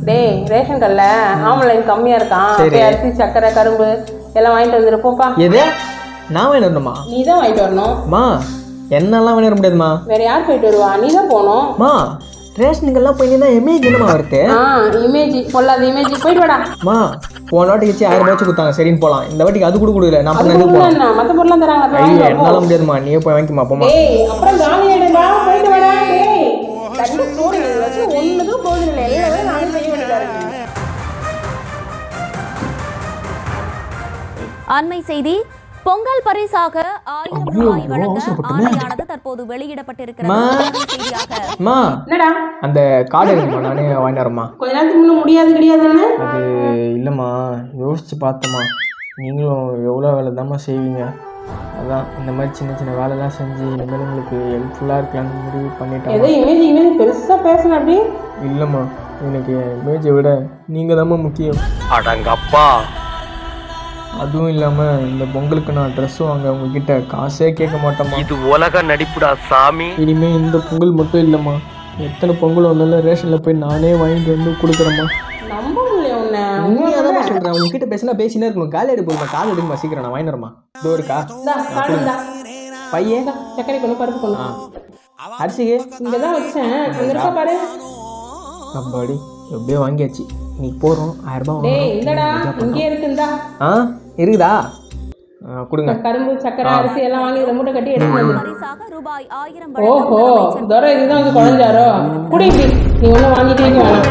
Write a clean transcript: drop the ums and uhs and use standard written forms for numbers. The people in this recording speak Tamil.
டேய் ரேஷன் கடையில் ஆன்லைன் கம்மியாக இருக்கான். அரிசி சக்கரை கரும்பு எல்லாம் வாங்கிட்டு வந்துருப்போம்ப்பா. எது நான் வாங்கிட்டு வரணுமா? நீ தான் வாங்கிட்டு வரணும்மா. என்னெல்லாம் வாங்கிட்டு வர முடியாதுமா. வேற யார் போயிட்டு வருவா? நீ தான் போகணும்மா. ரேஷனுக்கெல்லாம் போயிருந்தா இமேஜ் என்னமா இருக்கு? இமேஜ் பொல்லாத இமேஜ் போயிட்டு வாடாமா. போன வாட்டிக்கு 1000 ரூபாய் கொடுத்தாங்க, சரின்னு போகலாம். இந்த வாட்டிக்கு அது கூட கொடுக்கல. நான் மற்ற பொருளாம் தராங்க. என்னால முடியாதுமா, நீயே போய் வாங்கிக்கமா. போமா அப்புறம் காலியாயிடுடா, போயிட்டு வாடா. தண்ணி சோறு வச்சு ஒண்ணுக்கும் போகுது இல்லை, எல்லாமே நானும் செய்ய வேண்டியதா இருக்கு. அண்மை செய்தி. பொங்கல் பரிசாக 1000 ரூபாய் வழங்க ஆணையானது தற்போது வெளியிடப்பட்டிருக்கிறது. அந்த கார்டு இருக்குமா, நானே வாங்கிட்டு வரமா. கொஞ்ச நேரத்துக்கு முன்ன முடியாது கிடையாதுன்னு அது இல்லைம்மா, யோசிச்சு பார்த்தம்மா. நீங்களும் எவ்வளோ வேலை தாம்மா செய்வீங்க. அதான் இந்த மாதிரி சின்ன சின்ன வேலைலாம் செஞ்சு இனிமேல் உங்களுக்கு ஹெல்ப்ஃபுல்லாக இருக்கலாம்னு முடிவு பண்ணிட்டேன். ஏதோ இமேஜ் பெருசாக பேசணும் அப்படி இல்லைம்மா, எனக்கு இமேஜை விட நீங்கள் தாம்மா முக்கியம். அடங்கப்பா. அதுவும் இல்லாமல் இந்த பொங்கலுக்கு நான் ட்ரெஸ் வாங்க உங்ககிட்ட காசே கேட்க மாட்டேம்மா. இது உலக நடிப்புடா சாமி. இனிமேல் இந்த பொங்கல் மட்டும் இல்லைம்மா, எத்தனை பொங்கல் வந்தாலும் ரேஷனில் போய் நானே வாங்கிட்டு வந்து கொடுக்குறேம்மா. நம்ப முடியல உன்னை. உண்மையாக தான் சொல்கிறேன். உங்ககிட்ட பேசினா பேசினே இருக்கணும். கால் எடுக்க போதுமா, கால் எடுக்குமா, சீக்கிரம் நான் வாங்கிட்டு வரமா. இதோ இருக்கா பையன், சக்கரை கொண்டு பருப்பு கொண்டு. அரிசிக்கு இங்கே தான் வச்சேன், அங்கே இருக்கா பாரு. அப்பாடி எப்படியோ வாங்கியாச்சு. நீ போகிறோம் 1000 ரூபாய். டேய் இல்லடா, இங்கே இருக்குந்தா. இருக்குதா? கொடுங்க. கரும்பு சக்கரை அரிசி எல்லாம் வாங்கி இதை மூட்டை கட்டி எடுத்து வந்து. ரூபாய் 1000 ஓஹோ தோற இதுதான் வந்து குழஞ்சாரோ. குடி நீ ஒன்றும் வாங்கிட்டே வேணாம்.